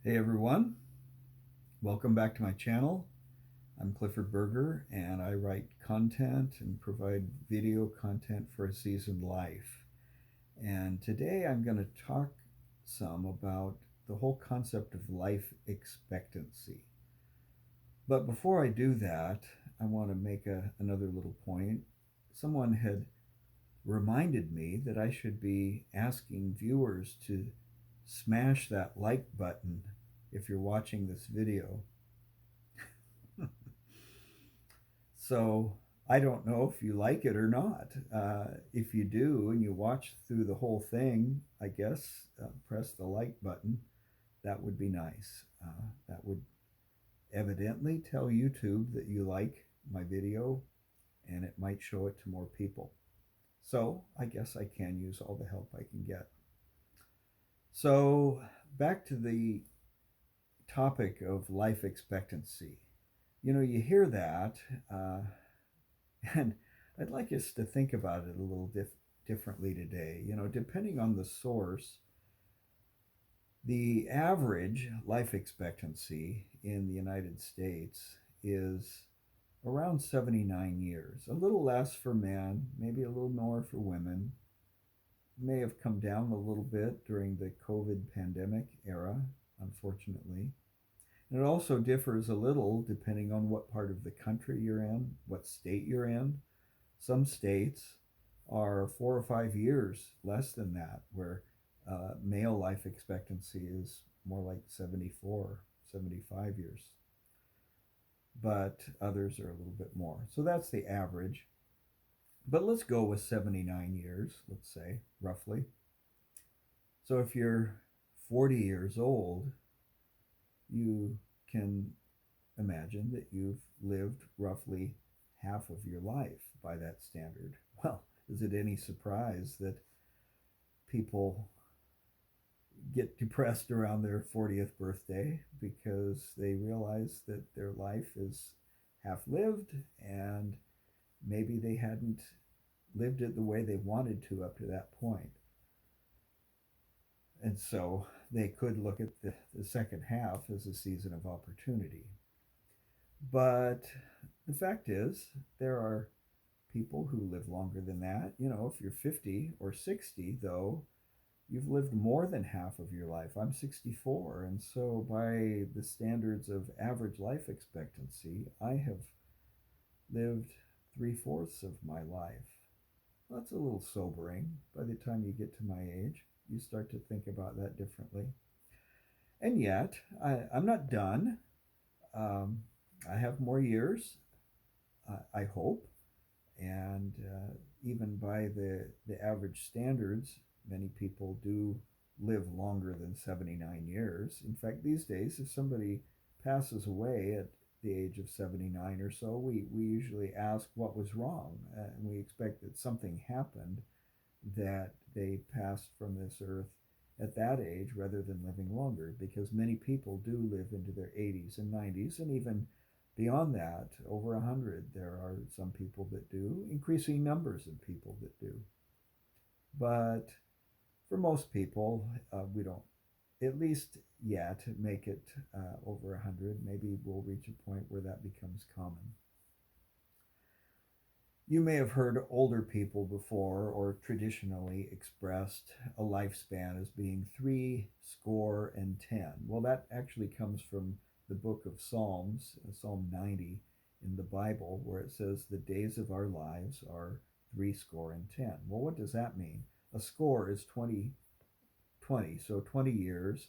Hey everyone, welcome back to my channel. I'm Clifford Berger and I write content and provide video content for a seasoned life. And today I'm going to talk some about the whole concept of life expectancy. But before I do that, I want to make another little point. Someone had reminded me that I should be asking viewers to smash that like button if you're watching this video. So I don't know if you like it or not. If you do and you watch through the whole thing, I guess press the like button. That would be nice. That would evidently tell YouTube that you like my video and it might show it to more people. So I guess I can use all the help I can get. So back to the topic of life expectancy. You hear that, and I'd like us to think about it a little differently today. Depending on the source, the average life expectancy in the United States is around 79 years, a little less for men, maybe a little more for women. May have come down a little bit during the COVID pandemic era, unfortunately. And it also differs a little depending on what part of the country you're in, what state you're in. Some states are 4 or 5 years less than that, where male life expectancy is more like 74, 75 years. But others are a little bit more. So that's the average. But let's go with 79 years, let's say, roughly. So if you're 40 years old, you can imagine that you've lived roughly half of your life by that standard. Well, is it any surprise that people get depressed around their 40th birthday because they realize that their life is half lived and maybe they hadn't lived it the way they wanted to up to that point. And so they could look at the second half as a season of opportunity. But the fact is, there are people who live longer than that. If you're 50 or 60, though, you've lived more than half of your life. I'm 64, and so by the standards of average life expectancy, I have lived 3/4 of my life. That's a little sobering. By the time you get to my age, you start to think about that differently. And yet, I'm not done. Um, I have more years, I hope. And even by the average standards, many people do live longer than 79 years. In fact, these days, if somebody passes away at the age of 79 or so, we usually ask what was wrong. And we expect that something happened that they passed from this earth at that age rather than living longer, because many people do live into their 80s and 90s, and even beyond that, over 100, there are some people that do, increasing numbers of people that do. But for most people, we don't, at least yet, make it over 100. Maybe we'll reach a point where that becomes common. You may have heard older people before, or traditionally expressed a lifespan as being 70 and 10. Well, that actually comes from the book of Psalms, Psalm 90 in the Bible, where it says the days of our lives are 70 and 10. Well, what does that mean? A score is 20, so 20 years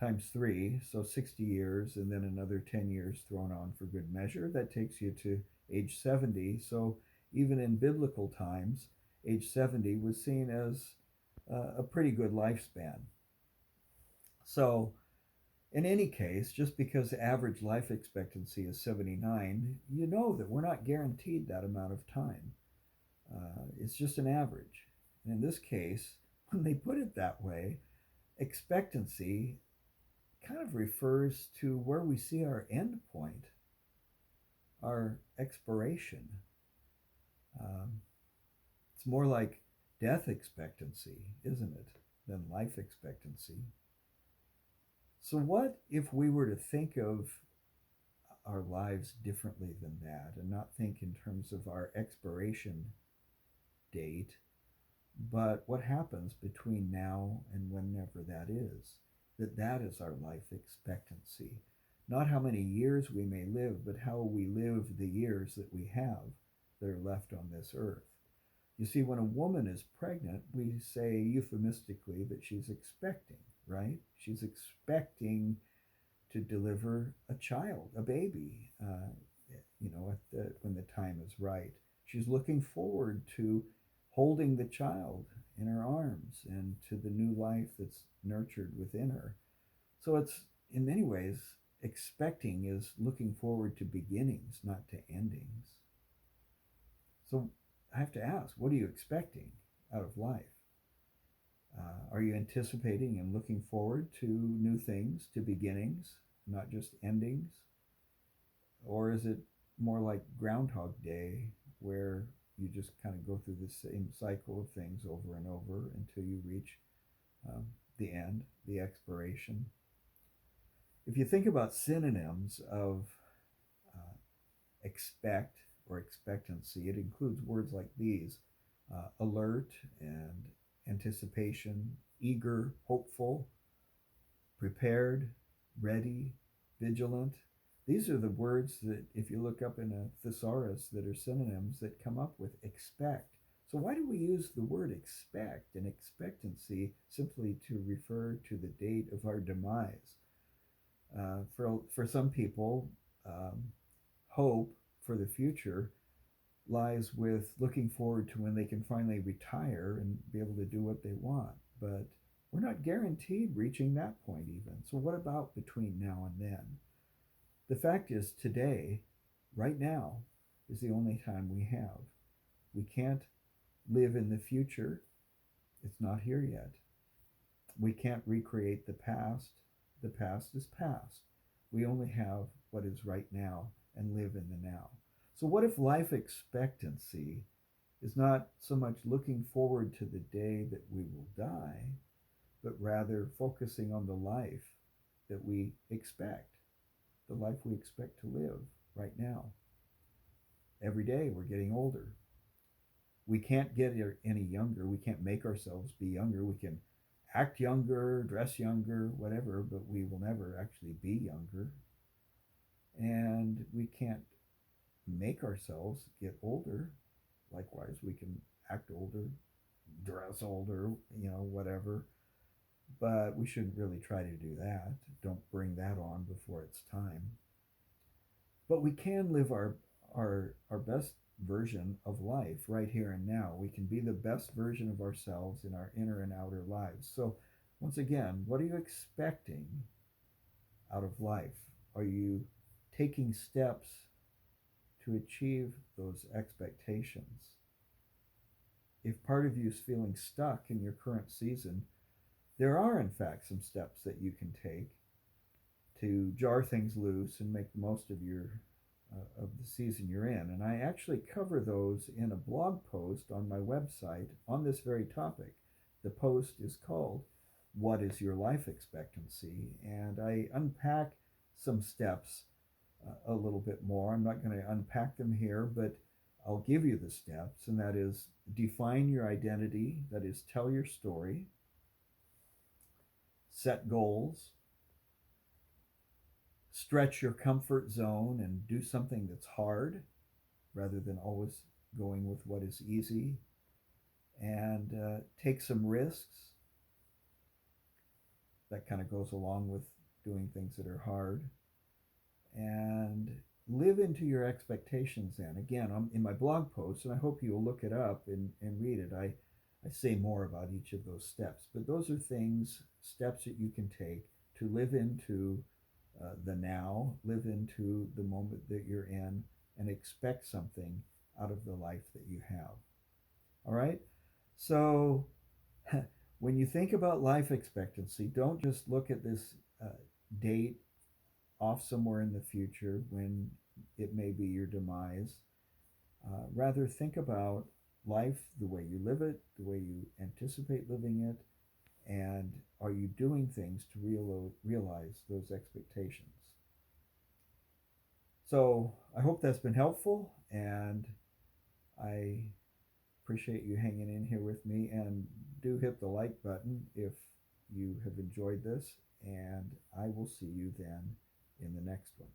times 3, so 60 years, and then another 10 years thrown on for good measure. That takes you to age 70. So even in biblical times, age 70 was seen as a pretty good lifespan. So in any case, just because average life expectancy is 79, you know that we're not guaranteed that amount of time. It's just an average. And in this case, when they put it that way, expectancy kind of refers to where we see our end point, our expiration. It's more like death expectancy, isn't it, than life expectancy. So, what if we were to think of our lives differently than that and not think in terms of our expiration date, but what happens between now and whenever that is? That is our life expectancy. Not how many years we may live, but how we live the years that we have that are left on this earth. You see, when a woman is pregnant, we say euphemistically that she's expecting, right? She's expecting to deliver a child, a baby, when the time is right. She's looking forward to holding the child in her arms and to the new life that's nurtured within her. So it's, in many ways, expecting is looking forward to beginnings, not to endings. So I have to ask, what are you expecting out of life? Are you anticipating and looking forward to new things, to beginnings, not just endings? Or is it more like Groundhog Day, where you just kind of go through the same cycle of things over and over until you reach the end, the expiration? If you think about synonyms of uh, expect or expectancy, it includes words like these: alert and anticipation, eager, hopeful, prepared, ready, vigilant. These are the words that, if you look up in a thesaurus, that are synonyms that come up with expect. So, why do we use the word expect and expectancy simply to refer to the date of our demise? For some people, hope for the future lies with looking forward to when they can finally retire and be able to do what they want. But we're not guaranteed reaching that point even. So, what about between now and then? The fact is, today, right now, is the only time we have. We can't live in the future, it's not here yet. We can't recreate the past. The past is past. We only have what is right now and live in the now. So, what if life expectancy is not so much looking forward to the day that we will die, but rather focusing on the life that we expect, the life we expect to live right now? Every day we're getting older. We can't get any younger. We can't make ourselves be younger. We can act younger, dress younger, whatever, but we will never actually be younger. And we can't make ourselves get older. Likewise, we can act older, dress older, whatever. But we shouldn't really try to do that. Don't bring that on before it's time. But we can live our best version of life right here and now. We can be the best version of ourselves in our inner and outer lives. So, once again, what are you expecting out of life? Are you taking steps to achieve those expectations? If part of you is feeling stuck in your current season, there are, in fact, some steps that you can take to jar things loose and make the most of the season you're in. And I actually cover those in a blog post on my website on this very topic. The post is called "What is Your Life Expectancy?" and I unpack some steps a little bit more. I'm not going to unpack them here, but I'll give you the steps, and that is: define your identity, that is, tell your story, set goals, stretch your comfort zone and do something that's hard rather than always going with what is easy, and take some risks. That kind of goes along with doing things that are hard, and live into your expectations. Then again, I'm in my blog post, and I hope you'll look it up and read it. I say more about each of those steps, but those are steps that you can take to live into the now, live into the moment that you're in, and expect something out of the life that you have. All right? So, when you think about life expectancy, don't just look at this date off somewhere in the future when it may be your demise. Rather, think about life the way you live it, the way you anticipate living it, and are you doing things to realize those expectations? So I hope that's been helpful, and I appreciate you hanging in here with me. And do hit the like button if you have enjoyed this, and I will see you then in the next one.